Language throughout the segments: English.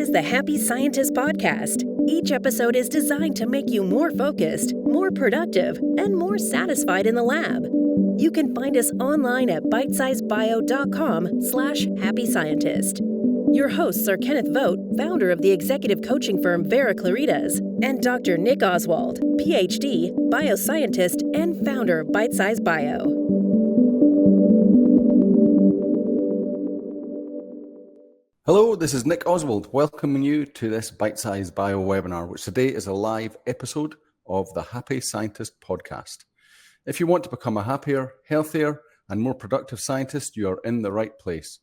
is the Happy Scientist Podcast. Each episode is designed to make you more focused, more productive, and more satisfied in the lab. You can find us online at bitesizebio.com/happyscientist. Your hosts are Kenneth Vogt, founder of the executive coaching firm Vera Claritas, and Dr. Nick Oswald, PhD, bioscientist, and founder of Bitesize Bio. Hello, this is Nick Oswald, welcoming you to this Bitesize Bio webinar, which today is a live episode of the Happy Scientist Podcast. If you want to become a happier, healthier, and more productive scientist, you are in the right place.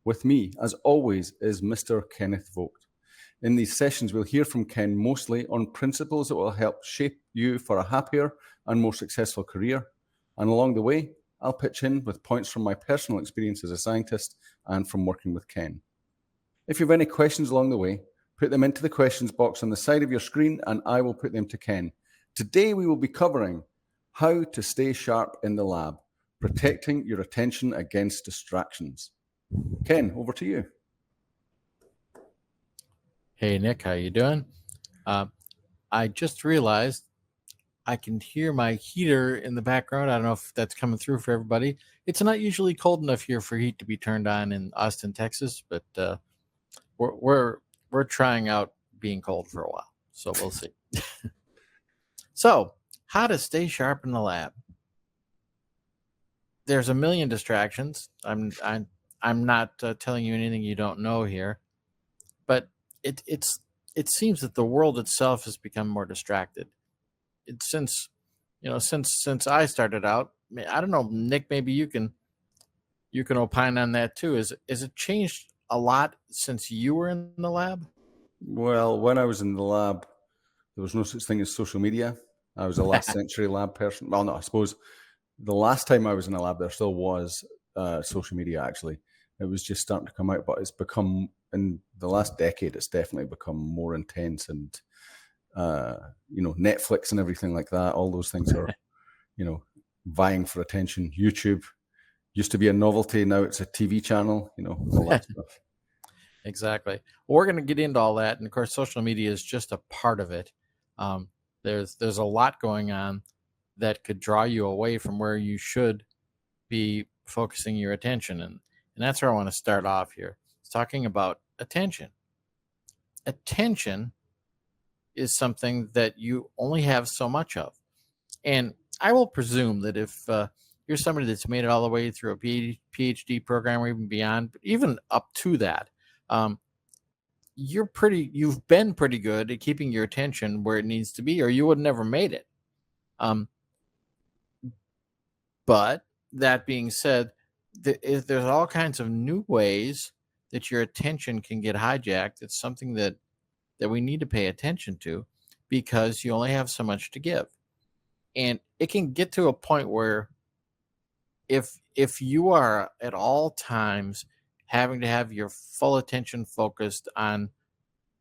With me, as always, is Mr. Kenneth Vogt. In these sessions, we'll hear from Ken mostly on principles that will help shape you for a happier and more successful career. And along the way, I'll pitch in with points from my personal experience as a scientist and from working with Ken. If you have any questions along the way, put them into the questions box on the side of your screen and I will put them to Ken. Today we will be covering how to stay sharp in the lab, protecting your attention against distractions. Ken, over to you. Hey Nick, how you doing? I just realized I can hear my heater in the background. I don't know if that's coming through for everybody. It's not usually cold enough here for heat to be turned on in Austin, Texas, but we're trying out being cold for a while, so we'll see. So, how to stay sharp in the lab? There's a million distractions. I'm not telling you anything you don't know here, but it seems that the world itself has become more distracted. Since I started out, I don't know, Nick, maybe you can opine on that too. Is it changed a lot since you were in the lab? Well, when I was in the lab, there was no such thing as social media. I was a last century lab person. Well, no, I suppose the last time I was in a lab, there still was social media, actually. It was just starting to come out, but it's become, in the last decade, it's definitely become more intense. And, Netflix and everything like that, all those things are, vying for attention. YouTube used to be a novelty. Now it's a TV channel, all that stuff. Exactly. Well, we're going to get into all that. And of course, social media is just a part of it. There's a lot going on that could draw you away from where you should be focusing your attention. And that's where I want to start off here. It's talking about attention. Attention is something that you only have so much of. And I will presume that if you're somebody that's made it all the way through a PhD program or even beyond, but even up to that, you've been pretty good at keeping your attention where it needs to be, or you would have never made it. But that being said, there's all kinds of new ways that your attention can get hijacked. It's something that we need to pay attention to because you only have so much to give. And it can get to a point where if you are at all times having to have your full attention focused on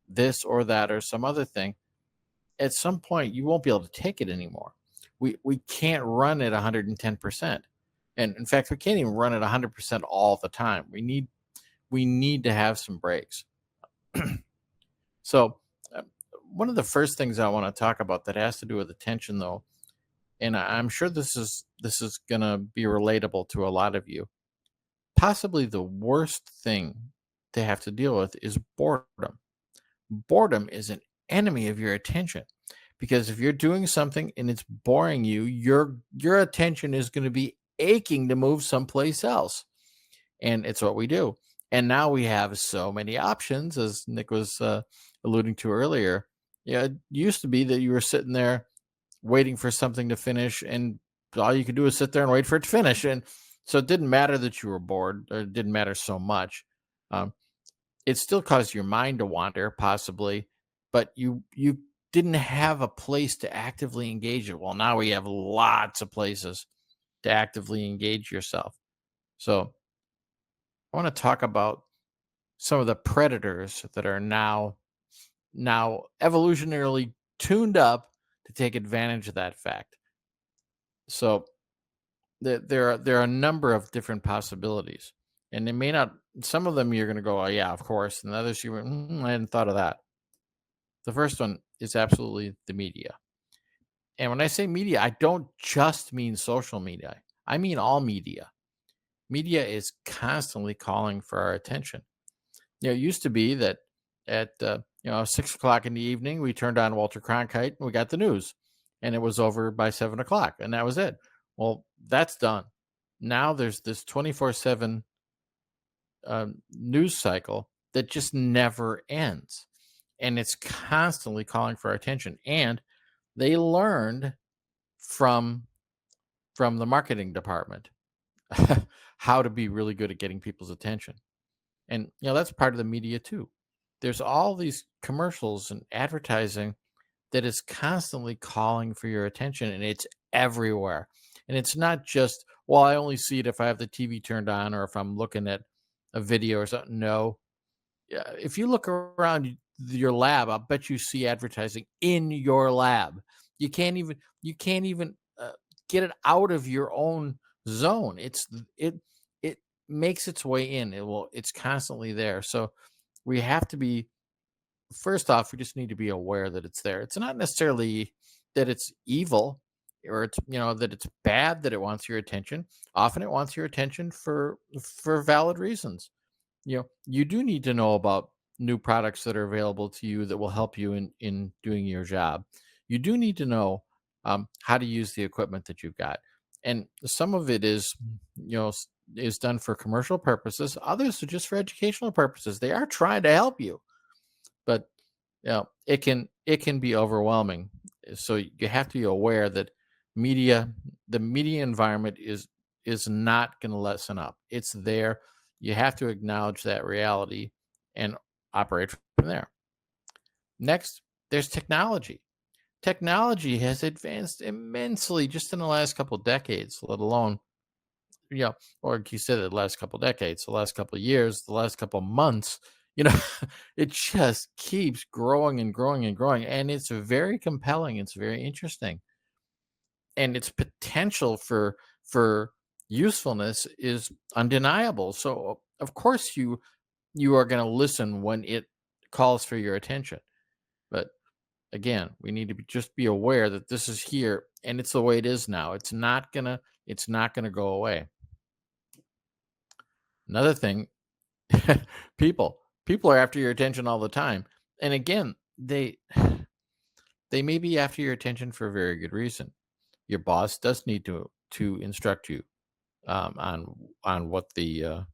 this or that or some other thing, at some point you won't be able to take it anymore. We can't run at 110%. And in fact, we can't even run at 100% all the time. We need to have some breaks. So one of the first things I want to talk about that has to do with attention, though, and I'm sure this is going to be relatable to a lot of you. Possibly the worst thing to have to deal with is boredom. Boredom is an enemy of your attention because if you're doing something and it's boring you, your attention is going to be aching to move someplace else. And it's what we do. And now we have so many options, as Nick was alluding to earlier. It used to be that you were sitting there waiting for something to finish and all you could do is sit there and wait for it to finish. And so it didn't matter that you were bored, or it didn't matter so much. It still caused your mind to wander, possibly, but you didn't have a place to actively engage it. Well, now we have lots of places to actively engage yourself. So I want to talk about some of the predators that are now evolutionarily tuned up to take advantage of that fact. So there are a number of different possibilities. And they may not, some of them you're going to go, oh, yeah, of course. And others you went, I hadn't thought of that. The first one is absolutely the media. And when I say media, I don't just mean social media, I mean all media. Media is constantly calling for our attention. It used to be that at 6 o'clock in the evening, we turned on Walter Cronkite and we got the news, and it was over by 7 o'clock, and that was it. Well, that's done. Now there's this 24/7 news cycle that just never ends, and it's constantly calling for our attention. And they learned from the marketing department how to be really good at getting people's attention. And that's part of the media too. There's all these commercials and advertising that is constantly calling for your attention, and it's everywhere. And it's not just, well, I only see it if I have the TV turned on or if I'm looking at a video or something. No. Yeah, if you look around your lab, I'll bet you see advertising in your lab. You can't even get it out of your own zone. It makes its way in. It's constantly there. So we have to be, first off, we just need to be aware that it's there. It's not necessarily that it's evil, or it's that it's bad that it wants your attention. Often it wants your attention for valid reasons. You do need to know about new products that are available to you that will help you in doing your job. You do need to know how to use the equipment that you've got, and some of it is done for commercial purposes. Others are just for educational purposes. They are trying to help you, but it can be overwhelming. So you have to be aware that the media environment is not going to lessen up. It's there. You have to acknowledge that reality and operate from there. Next, there's technology. Technology has advanced immensely just in the last couple of decades, let alone, or like you said, the last couple of decades, the last couple of years, the last couple of months. It just keeps growing and growing and growing. And it's very compelling. It's very interesting. And its potential for usefulness is undeniable. So of course you are going to listen when it calls for your attention. But again, we need to just be aware that this is here and it's the way it is now. It's not gonna go away. Another thing, people are after your attention all the time. And again, they may be after your attention for a very good reason. Your boss does need to instruct you on what the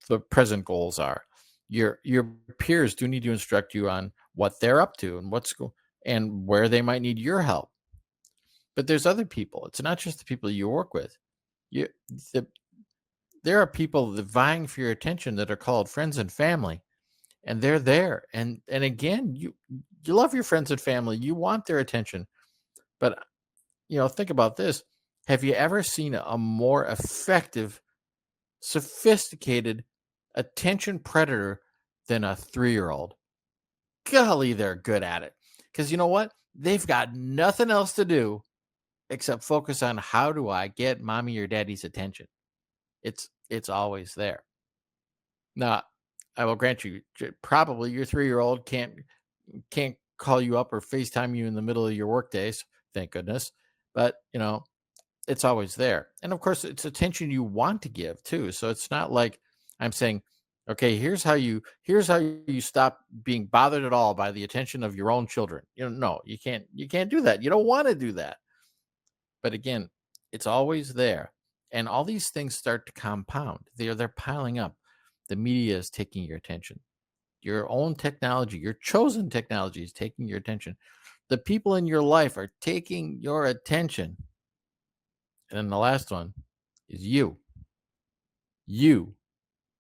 the present goals are. Your peers do need to instruct you on what they're up to and and where they might need your help. But there's other people. It's not just the people you work with. You there are people that vying for your attention that are called friends and family, and they're there. And again, you love your friends and family. You want their attention. But think about this. Have you ever seen a more effective, sophisticated attention predator than a 3-year-old? Golly, they're good at it. Because you know what? They've got nothing else to do except focus on how do I get mommy or daddy's attention. It's always there. Now, I will grant you, probably your 3-year-old can't call you up or FaceTime you in the middle of your work days, thank goodness. But it's always there. And of course, it's attention you want to give too. So it's not like I'm saying, okay, here's how you stop being bothered at all by the attention of your own children. No, you can't do that. You don't want to do that. But again, it's always there. And all these things start to compound. They're piling up. The media is taking your attention. Your own technology, your chosen technology is taking your attention. The people in your life are taking your attention. And then the last one is you. You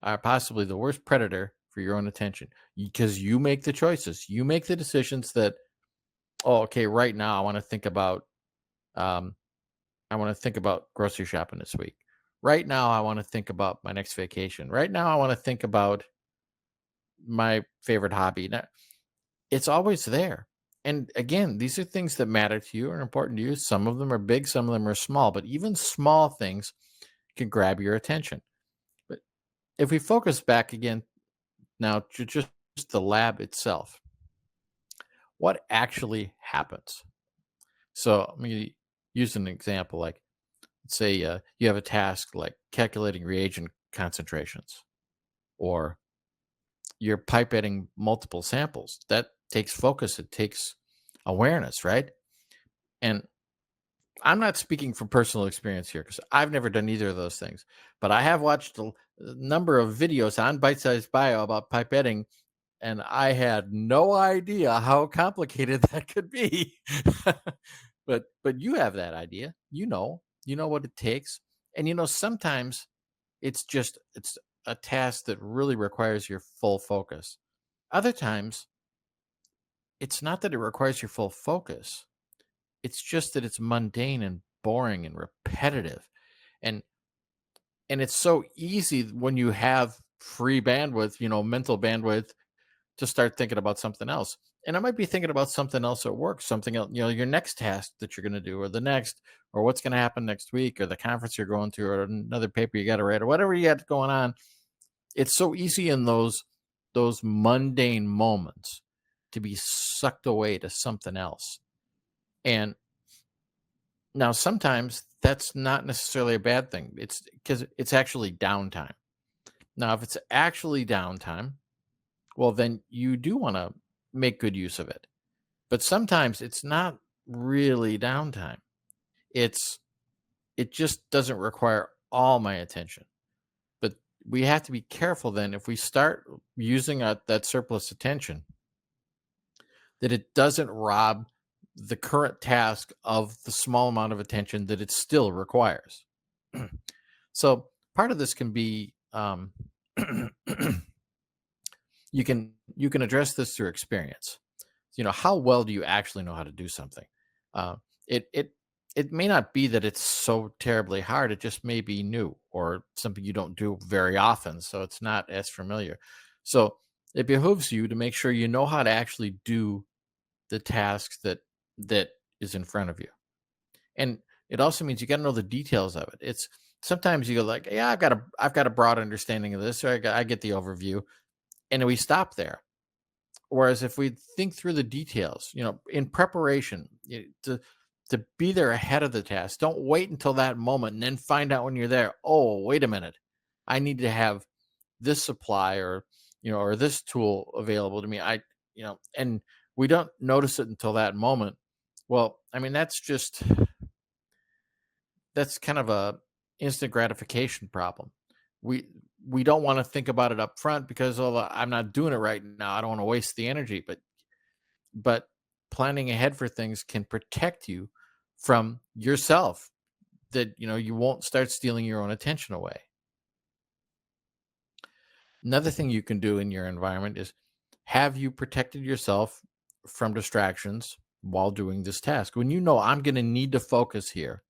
are possibly the worst predator for your own attention because you make the choices. You make the decisions that, okay, right now I want to think about grocery shopping this week. Right now I want to think about my next vacation. Right now I want to think about my favorite hobby. Now, it's always there. And again, these are things that matter to you, are important to you. Some of them are big, some of them are small, but even small things can grab your attention. if we focus back again now to just the lab itself, what actually happens? So let me use an example. Like, say you have a task like calculating reagent concentrations, or you're pipetting multiple samples. That takes focus. It takes awareness, right? And I'm not speaking from personal experience here because I've never done either of those things, but I have watched a number of videos on Bitesize Bio about pipetting, and I had no idea how complicated that could be. But you have that idea. You know what it takes. And sometimes it's a task that really requires your full focus. Other times, it's not that it requires your full focus. It's just that it's mundane and boring and repetitive. And it's so easy when you have free bandwidth, mental bandwidth, to start thinking about something else. And I might be thinking about something else at work, something else, your next task that you're going to do, or the next, or what's going to happen next week, or the conference you're going to, or another paper you got to write, or whatever you got going on. It's so easy in those mundane moments to be sucked away to something else. And now sometimes that's not necessarily a bad thing. It's because it's actually downtime. Now, if it's actually downtime, well, then you do want to make good use of it. But sometimes it's not really downtime. It just doesn't require all my attention. But we have to be careful then if we start using that surplus attention, that it doesn't rob the current task of the small amount of attention that it still requires. So part of this can be you can address this through experience. How well do you actually know how to do something? Uh, it may not be that it's so terribly hard. It just may be new or something you don't do very often, so it's not as familiar. So it behooves you to make sure you know how to actually do the tasks that is in front of you. And it also means you got to know the details of it. It's sometimes you go like, yeah, I've got a broad understanding of this, or I get the overview, and we stop there. Whereas if we think through the details, in preparation, to be there ahead of the task, don't wait until that moment and then find out when you're there. Oh, wait a minute, I need to have this supply, or this tool available to me. And we don't notice it until that moment. Well, I mean, that's kind of a instant gratification problem. We don't want to think about it up front because, oh, I'm not doing it right now. I don't want to waste the energy. But planning ahead for things can protect you from yourself, that you won't start stealing your own attention away. Another thing you can do in your environment is, have you protected yourself from distractions while doing this task? When I'm going to need to focus here,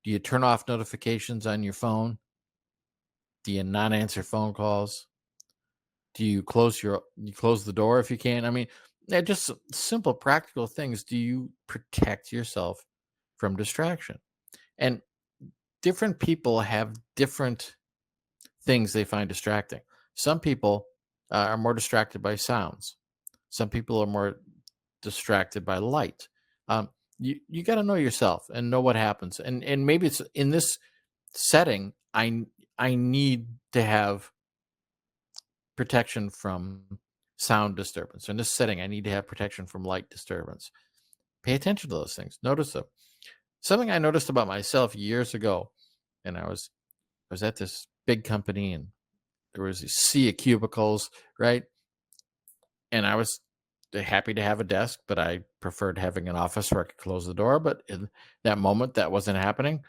do you turn off notifications on your phone? Do you not answer phone calls? Do you close the door if you can? I mean, they're just simple practical things. Do you protect yourself from distraction? And different people have different things they find distracting. Some people are more distracted by sounds. Some people are more distracted by light. You got to know yourself and know what happens. And maybe it's in this setting, I need to have protection from sound disturbance. In this setting, I need to have protection from light disturbance. Pay attention to those things. Notice them. Something I noticed about myself years ago, and I was at this big company, and there was a sea of cubicles, right? And I was happy to have a desk, but I preferred having an office where I could close the door. But in that moment, that wasn't happening.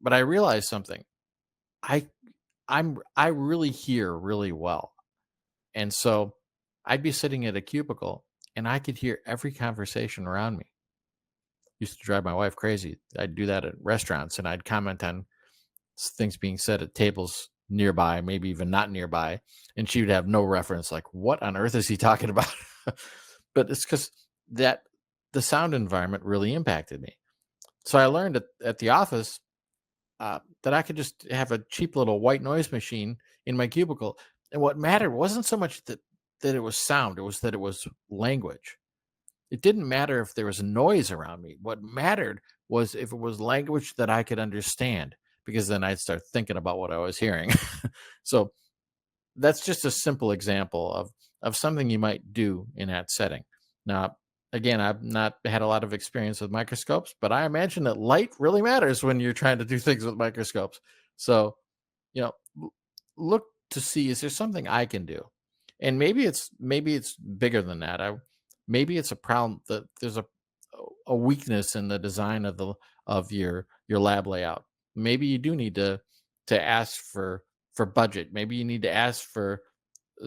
But I realized something. I really hear really well. And so I'd be sitting at a cubicle and I could hear every conversation around me. Used to drive my wife crazy. I'd do that at restaurants, and I'd comment on things being said at tables nearby, maybe even not nearby. And she would have no reference, like, what on earth is he talking about? But it's because the sound environment really impacted me. So I learned at the office, that I could just have a cheap little white noise machine in my cubicle. And what mattered wasn't so much that it was sound; it was that it was language. It didn't matter if there was noise around me. What mattered was if it was language that I could understand, because then I'd start thinking about what I was hearing. So that's just a simple example of something you might do in that setting. Now, again, I've not had a lot of experience with microscopes, but I imagine that light really matters when you're trying to do things with microscopes. So, look to see, is there something I can do? And maybe it's bigger than that. Maybe it's a problem that there's a weakness in the design of your lab layout. Maybe you do need to ask for budget. Maybe you need to ask for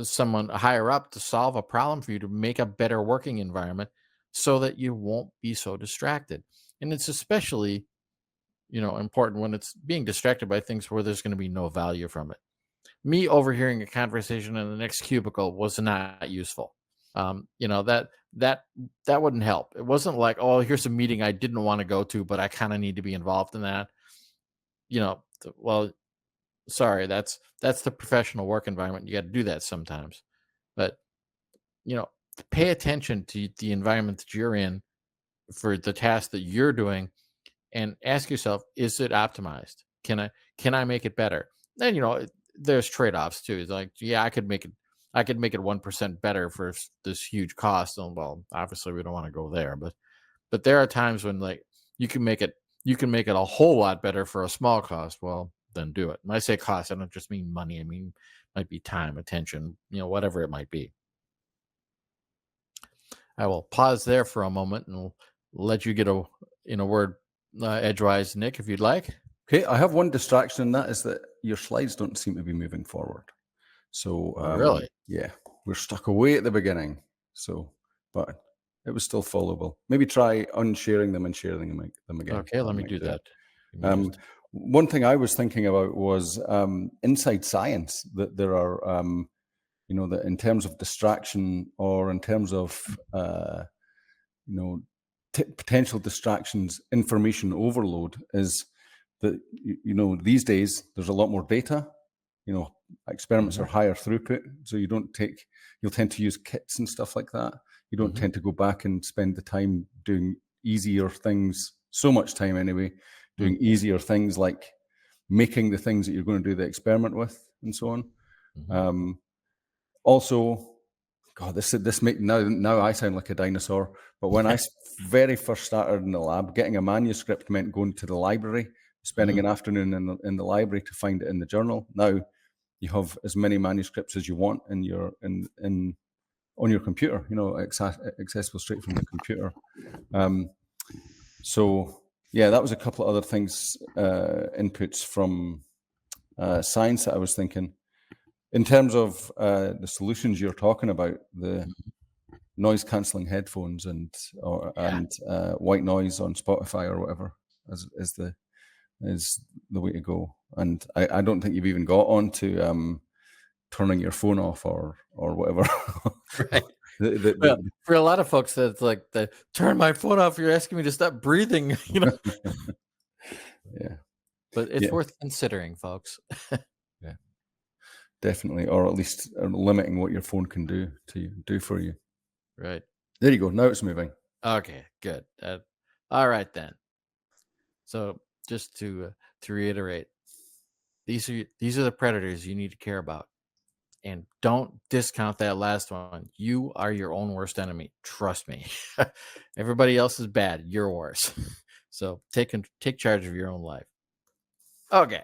someone higher up to solve a problem for you to make a better working environment so that you won't be so distracted. And it's especially, important when it's being distracted by things where there's going to be no value from it. Me overhearing a conversation in the next cubicle was not useful. That that wouldn't help. It wasn't like, oh, here's a meeting I didn't want to go to, but I kind of need to be involved in that. Well, sorry, that's the professional work environment. You got to do that sometimes. But you know, pay attention to the environment that you're in for the task that you're doing, and ask yourself, is it optimized? Can I make it better? Then there's trade-offs too. It's like, yeah, I could make it 1% better for this huge cost. And well, obviously we don't want to go there, but there are times when, like, you can make it a whole lot better for a small cost. Well, then do it. When I say cost, I don't just mean money. I mean, might be time, attention, whatever it might be. I will pause there for a moment and let you get a word edgewise, Nick, if you'd like. Okay, I have one distraction, and that is that your slides don't seem to be moving forward. So Really? yeah, we're stuck away at the beginning. So, but it was still followable. Maybe try unsharing them and sharing them again. Okay, let me might do it. that. Give me just- One thing I was thinking about was inside science, that there are, that in terms of distraction, or in terms of, potential distractions, information overload, is that, these days there's a lot more data. Experiments are higher throughput, so you'll tend to use kits and stuff like that. You don't tend to go back and spend the time doing easier things, so much time anyway, doing easier things like making the things that you're going to do the experiment with, and so on. Also, God, this make now I sound like a dinosaur. But when I very first started in the lab, getting a manuscript meant going to the library, spending an afternoon in the library to find it in the journal. Now you have as many manuscripts as you want on your computer, accessible straight from the computer. So yeah, that was a couple of other things, inputs from science that I was thinking. In terms of the solutions you're talking about, the noise cancelling headphones and white noise on Spotify or whatever is the way to go. And I don't think you've even got on to turning your phone off or whatever. Right. Well, for a lot of folks, that's like, turn my phone off. You're asking me to stop breathing. Yeah. But it's worth considering, folks. Yeah, definitely, or at least limiting what your phone can do for you. Right. There you go. Now it's moving. Okay, good. All right then. So just to reiterate, these are the predators you need to care about, and don't discount that last one. You are your own worst enemy. Trust me. Everybody else is bad. You're worse. So take charge of your own life. Okay.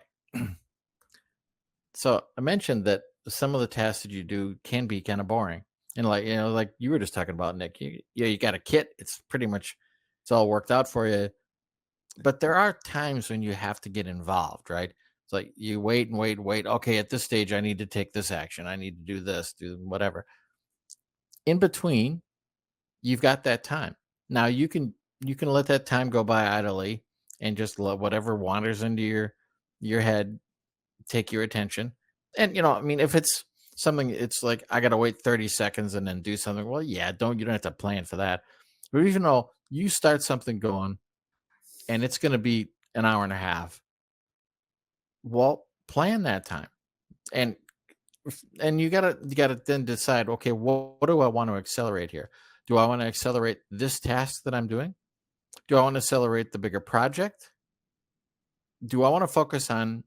So I mentioned that some of the tasks that you do can be kind of boring, and like you were just talking about, Nick. You got a kit. It's pretty much it's all worked out for you. But there are times when you have to get involved, right? It's like you wait and wait and wait. Okay, at this stage, I need to take this action. I need to do this, do whatever. In between, you've got that time. Now you can let that time go by idly and just let whatever wanders into your head take your attention. And I mean, if it's something, it's like I gotta wait 30 seconds and then do something. Well, yeah, you don't have to plan for that. But even though you start something going and it's gonna be an hour and a half, Well, plan that time. And you gotta then decide, okay, what do I want to accelerate here? Do I want to accelerate this task that I'm doing? Do I want to accelerate the bigger project? Do I want to focus on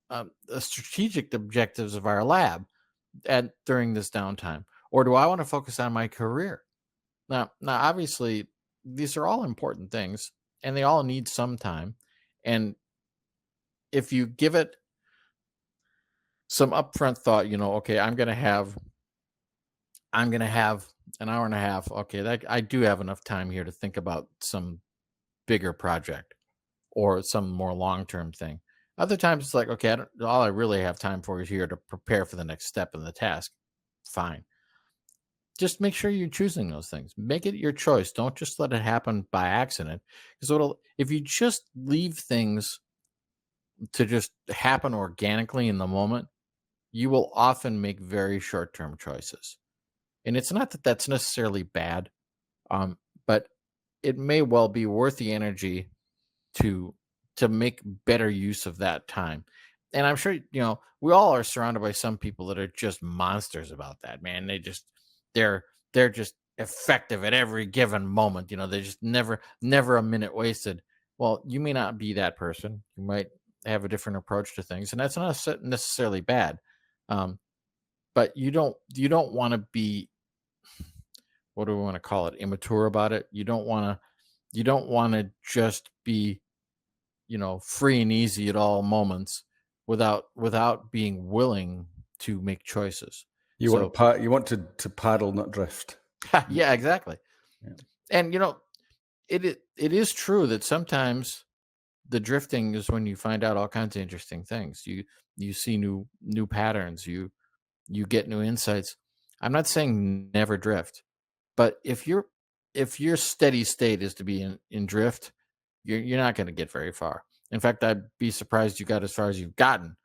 the strategic objectives of our lab at during this downtime, or do I want to focus on my career? Now, obviously, these are all important things, and they all need some time. And if you give it some upfront thought, okay, I'm gonna have an hour and a half. Okay, that I do have enough time here to think about some bigger project or some more long term thing. Other times it's like, okay, all I really have time for is here to prepare for the next step in the task. Fine. Just make sure you're choosing those things. Make it your choice. Don't just let it happen by accident. Because if you just leave things to just happen organically in the moment, you will often make very short term choices. And it's not that that's necessarily bad, but it may well be worth the energy to make better use of that time. And I'm sure we all are surrounded by some people that are just monsters about that, man. They're just effective at every given moment. They just never a minute wasted. Well, you may not be that person. You might have a different approach to things, and that's not necessarily bad. Um, but you don't want to be, what do we want to call it, immature about it. You don't want to just be free and easy at all moments without being willing to make choices. So You want to paddle, not drift. yeah, exactly. Yeah. And it is true that sometimes the drifting is when you find out all kinds of interesting things. You see new patterns, you get new insights. I'm not saying never drift, but if your steady state is to be in drift, you're not going to get very far. In fact, I'd be surprised you got as far as you've gotten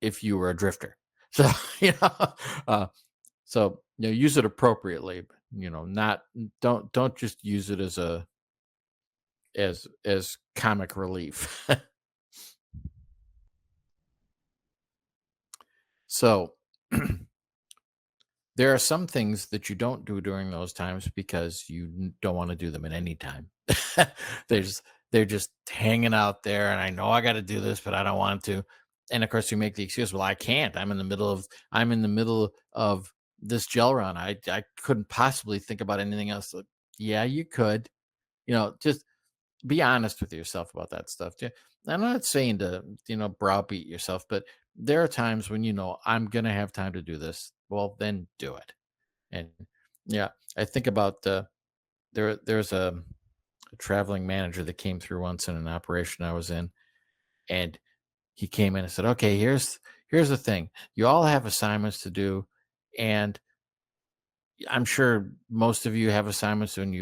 if you were a drifter. So you know, uh, use it appropriately. But, not don't just use it as comic relief. So there are some things that you don't do during those times because you don't want to do them at any time. There's they're just hanging out there, and I know I got to do this, but I don't want to. And of course, you make the excuse, "Well, I can't. I'm in the middle of this gel run. I couldn't possibly think about anything else." Like, yeah, you could. Just be honest with yourself about that stuff. Yeah, I'm not saying to browbeat yourself, but there are times when I'm gonna have time to do this. Well, then do it. And yeah, I think about there's a traveling manager that came through once in an operation I was in, and he came in and said, "Okay, here's the thing. You all have assignments to do, and I'm sure most of you have assignments when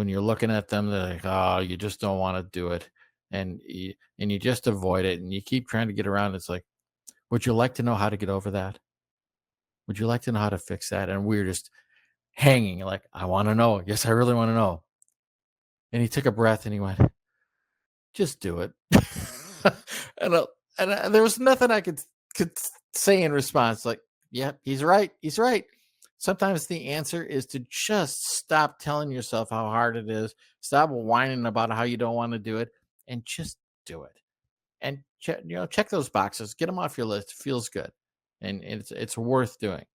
you're looking at them, they're like, oh, you just don't want to do it, and you just avoid it, and you keep trying to get around. It's like, would you like to know how to get over that? Would you like to know how to fix that?" And we're just hanging, like, I want to know. Yes, I really want to know. And he took a breath and he went, just do it. and there was nothing I could say in response. Like, yeah, he's right. He's right. Sometimes the answer is to just stop telling yourself how hard it is. Stop whining about how you don't want to do it, and just do it. And check those boxes. Get them off your list. It feels good, and it's worth doing.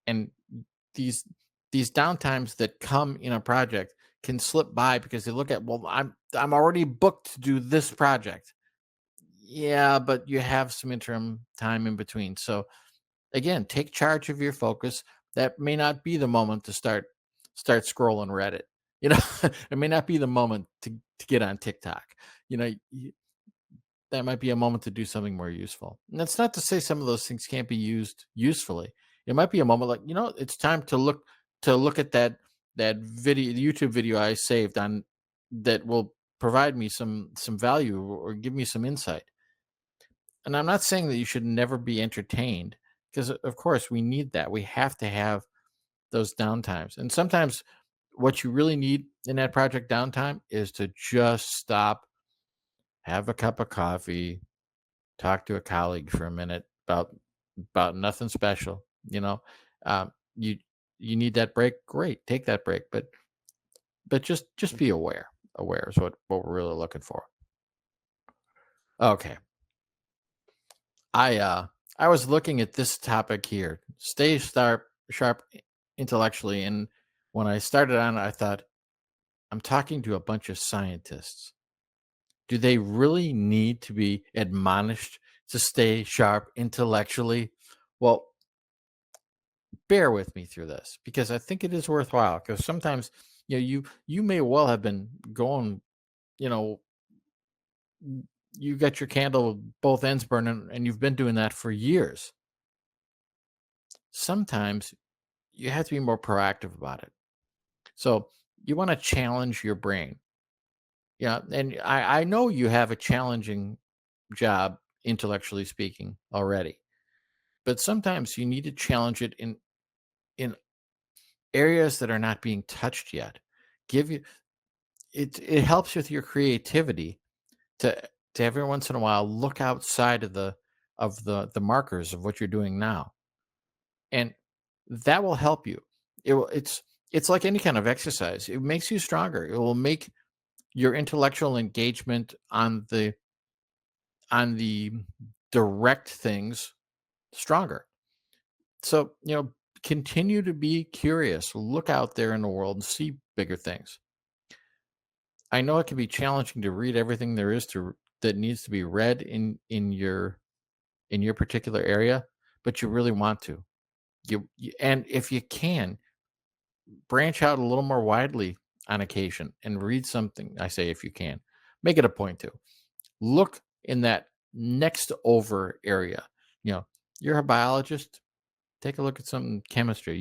And these these downtimes that come in a project can slip by because they look at, well, I'm already booked to do this project. Yeah, but you have some interim time in between. So again, take charge of your focus. That may not be the moment to start scrolling Reddit. It may not be the moment to get on TikTok. That might be a moment to do something more useful. And that's not to say some of those things can't be used usefully. It might be a moment like, it's time to look at that video, the YouTube video I saved on that will provide me some value or give me some insight. And I'm not saying that you should never be entertained, because of course we need that. We have to have those downtimes. And sometimes what you really need in that project downtime is to just stop, have a cup of coffee, talk to a colleague for a minute about nothing special. You you need that break, great, take that break, but just be aware. Aware is what we're really looking for. Okay. I was looking at this topic here. Stay sharp intellectually, and when I started on it, I thought, I'm talking to a bunch of scientists. Do they really need to be admonished to stay sharp intellectually? Well, bear with me through this because I think it is worthwhile. Because sometimes, you may well have been going, you know, you got your candle with both ends burning, and you've been doing that for years. Sometimes you have to be more proactive about it. So you want to challenge your brain. Yeah, and I know you have a challenging job, intellectually speaking, already. But sometimes you need to challenge it in areas that are not being touched yet. Give you it helps with your creativity to every once in a while look outside of the markers of what you're doing now. And that will help you. It's like any kind of exercise. It makes you stronger. It will make your intellectual engagement on the direct things stronger. So, continue to be curious. Look out there in the world and see bigger things. I know it can be challenging to read everything there is that needs to be read in your particular area, but you really want to. And if you can, branch out a little more widely on occasion and read something. I say if you can, make it a point to look in that next over area. You're a biologist, take a look at some chemistry.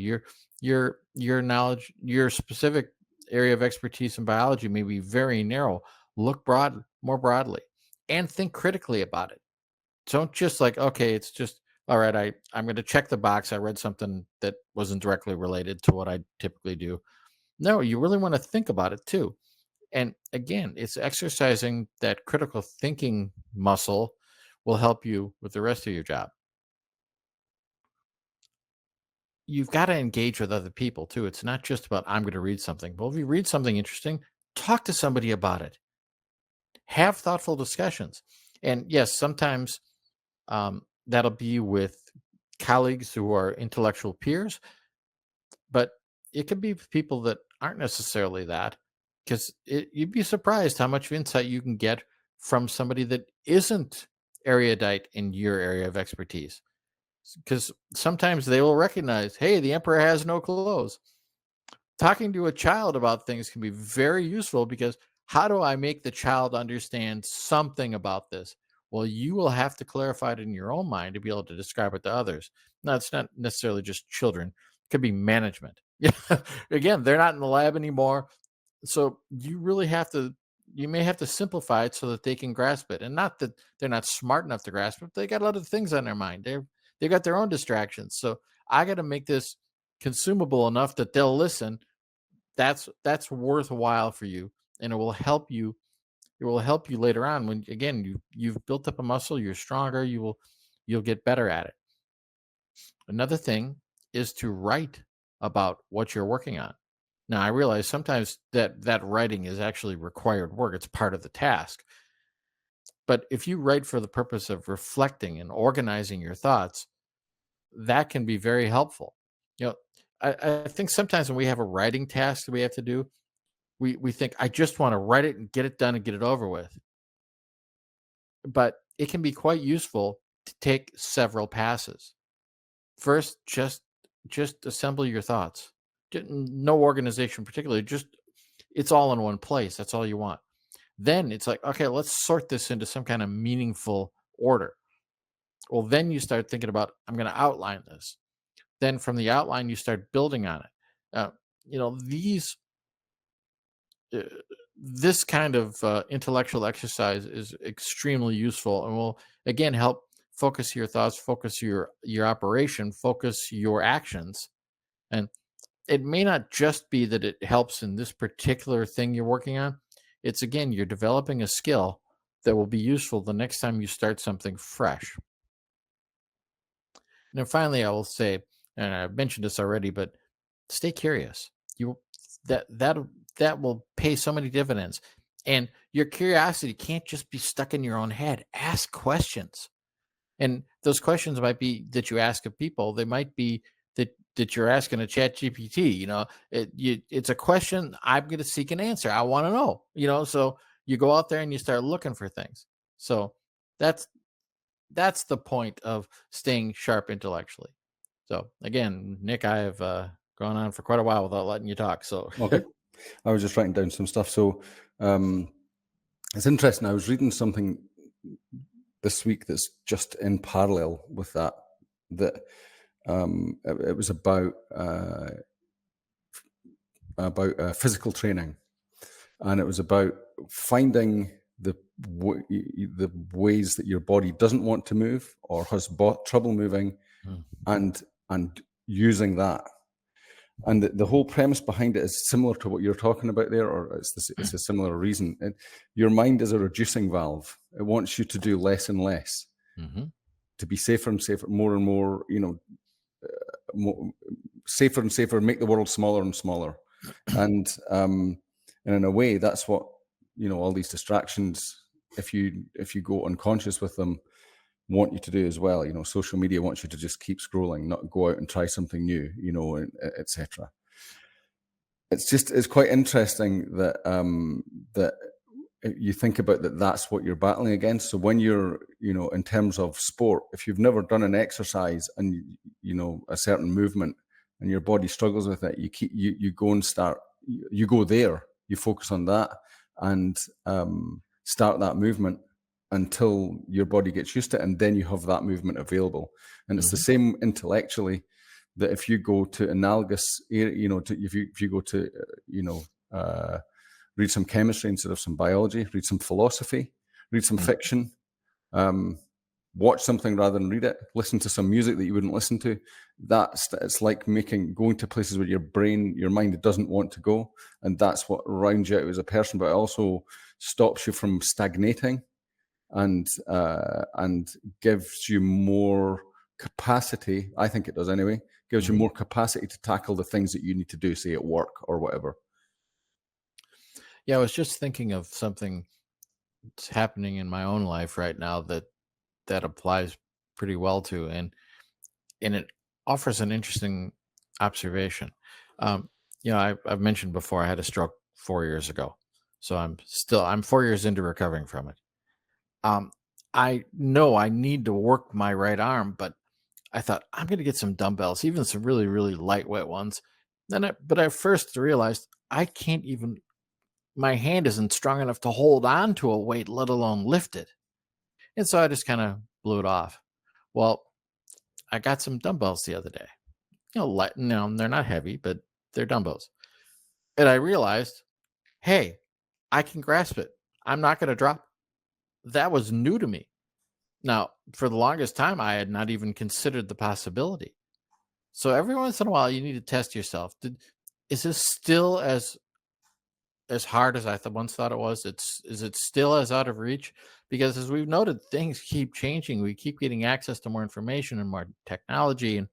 Your knowledge, your specific area of expertise in biology may be very narrow. Look more broadly, and think critically about it. Don't just like, okay, it's just all right. I'm going to check the box. I read something that wasn't directly related to what I typically do. No, you really want to think about it too. And again, it's exercising that critical thinking muscle will help you with the rest of your job. You've got to engage with other people too. It's not just about I'm going to read something. Well, if you read something interesting, talk to somebody about it. Have thoughtful discussions. And yes, sometimes that'll be with colleagues who are intellectual peers, but it can be with people that aren't necessarily that, because you'd be surprised how much insight you can get from somebody that isn't erudite in your area of expertise. Because sometimes they will recognize, hey, the emperor has no clothes. Talking to a child about things can be very useful because how do I make the child understand something about this? Well, you will have to clarify it in your own mind to be able to describe it to others. Now, it's not necessarily just children, it could be management. Yeah. Again, they're not in the lab anymore. So you may have to simplify it so that they can grasp it. And not that they're not smart enough to grasp it, they got a lot of things on their mind. They've got their own distractions. So I got to make this consumable enough that they'll listen. That's worthwhile for you, and it will help you later on when again you've built up a muscle, you're stronger, you'll get better at it. Another thing is to write about what you're working on. Now I realize sometimes that writing is actually required work, it's part of the task. But if you write for the purpose of reflecting and organizing your thoughts, that can be very helpful. you know I think sometimes when we have a writing task that we have to do, we think I just want to write it and get it done and get it over with. But it can be quite useful to take several passes. First, just assemble your thoughts. No organization particularly, just it's all in one place. That's all you want. Then it's like, okay, let's sort this into some kind of meaningful order. Well, then you start thinking about I'm going to outline this. Then from the outline, you start building on it. Uh, these uh, this kind of intellectual exercise is extremely useful and will again help focus your thoughts, focus your operation, focus your actions. And it may not just be that it helps in this particular thing you're working on. It's again, you're developing a skill that will be useful the next time you start something fresh. And then finally, I will say, and I've mentioned this already, but stay curious. You that that that will pay so many dividends. And your curiosity can't just be stuck in your own head. Ask questions. And those questions might be that you ask of people. They might be that you're asking a chat GPT. It's a question I'm going to seek an answer. I want to know, so you go out there and you start looking for things. So that's the point of staying sharp intellectually. So again, Nick, I have gone on for quite a while without letting you talk. So Okay. I was just writing down some stuff. So it's interesting. I was reading something this week that's just in parallel with that. It was about physical training, and it was about finding the ways that your body doesn't want to move or has trouble moving, and using that. And the whole premise behind it is similar to what you're talking about there, or it's a similar reason. Your mind is a reducing valve. It wants you to do less and less, to be safer and safer, more and more, safer and safer, make the world smaller and smaller. And in a way, that's what, all these distractions, if you go unconscious with them, want you to do as well. Social media wants you to just keep scrolling, not go out and try something new, etc. It's quite interesting that that you think about that's what you're battling against. So when you're, in terms of sport, if you've never done an exercise and a certain movement and your body struggles with it, you go there, you focus on that and start that movement until your body gets used to it, and then you have that movement available. And it's the same intellectually, that if you go to analogous area, if you go to read some chemistry instead of some biology, read some philosophy, read some fiction, watch something rather than read it, listen to some music that you wouldn't listen to. It's like going to places where your mind doesn't want to go, and that's what rounds you out as a person, but it also stops you from stagnating and gives you more capacity. I think it does anyway. Gives you more capacity to tackle the things that you need to do, say at work or whatever. Yeah, I was just thinking of something that's happening in my own life right now that applies pretty well to, and it offers an interesting observation. I've mentioned before I had a stroke 4 years ago, so I'm 4 years into recovering from it. I know I need to work my right arm, but I thought I'm going to get some dumbbells, even some really, really lightweight ones. But I first realized I can't even, my hand isn't strong enough to hold on to a weight, let alone lift it. And so I just kind of blew it off. Well, I got some dumbbells the other day. They're not heavy, but they're dumbbells. And I realized, hey, I can grasp it. I'm not going to drop. That was new to me. Now, for the longest time, I had not even considered the possibility. So every once in a while, you need to test yourself. Is this still as hard as I once thought it was? Is it still as out of reach? Because as we've noted, things keep changing. We keep getting access to more information and more technology, and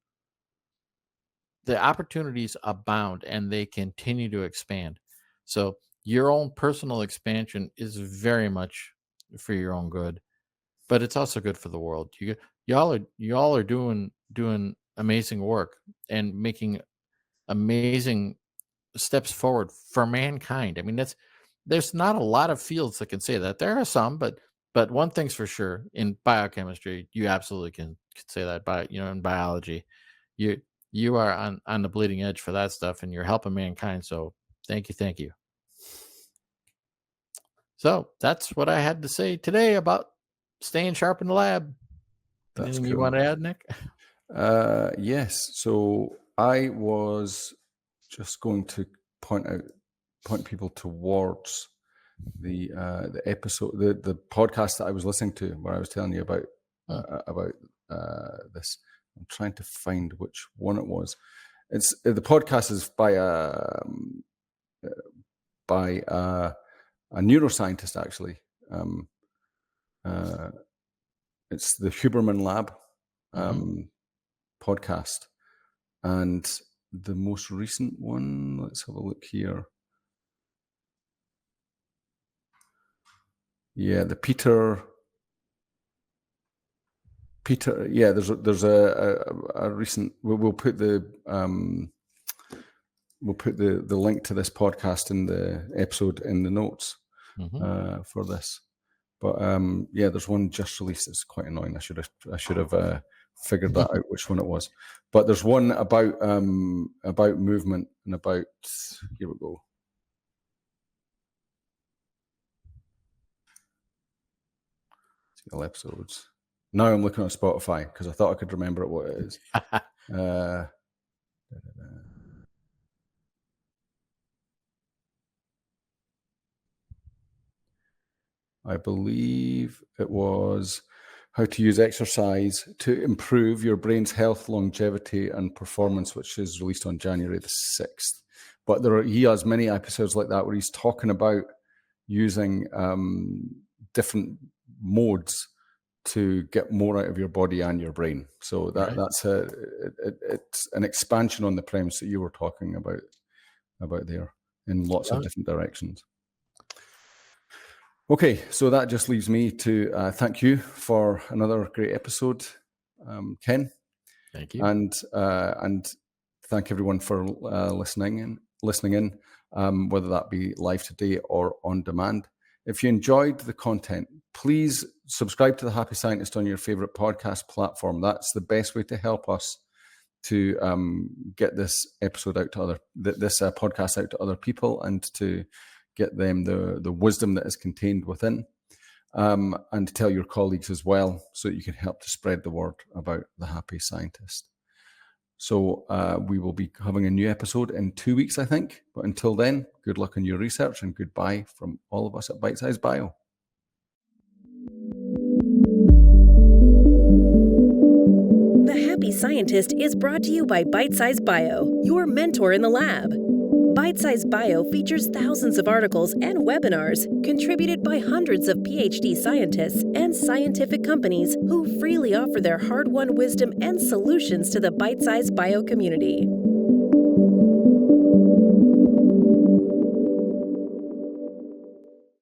the opportunities abound, and they continue to expand. So your own personal expansion is very much for your own good, but it's also good for the world. Y'all are doing amazing work and making amazing steps forward for mankind. I mean, there's not a lot of fields that can say that. There are some, but one thing's for sure: in biochemistry, you absolutely can say that. In biology, you are on the bleeding edge for that stuff, and you're helping mankind. So thank you. So that's what I had to say today about staying sharp in the lab. That's Anything cool. you want to add, Nick? Yes. So I was just going to point people towards the episode, the podcast that I was listening to, where I was telling you about this. I'm trying to find which one it was. It's the podcast is by a neuroscientist, actually. It's the Huberman Lab podcast. And the most recent one, let's have a look here. Yeah, the Peter. Yeah, there's a recent. We'll put the link to this podcast in the episode in the notes for this. But yeah, there's one just released. It's quite annoying. I should have figured that out which one it was. But there's one about movement and about, here we go. All episodes. Now I'm looking on Spotify because I thought I could remember what it is. I believe it was how to use exercise to improve your brain's health, longevity, and performance, which is released on January the 6th. But he has many episodes like that where he's talking about using different modes to get more out of your body and your brain. So that's it's an expansion on the premise that you were talking about there in lots of different directions. Okay, so that just leaves me to thank you for another great episode, Ken. Thank you, and thank everyone for listening in, whether that be live today or on demand. If you enjoyed the content, please subscribe to The Happy Scientist on your favorite podcast platform. That's the best way to help us to get this episode out to this podcast out to other people, and to get them the wisdom that is contained within, and to tell your colleagues as well, so that you can help to spread the word about The Happy Scientist. So we will be having a new episode in 2 weeks, I think. But until then, good luck in your research, and goodbye from all of us at Bitesize Bio. The Happy Scientist is brought to you by Bitesize Bio, your mentor in the lab. Bitesize Bio features thousands of articles and webinars contributed by hundreds of PhD scientists and scientific companies who freely offer their hard-won wisdom and solutions to the Bitesize Bio community.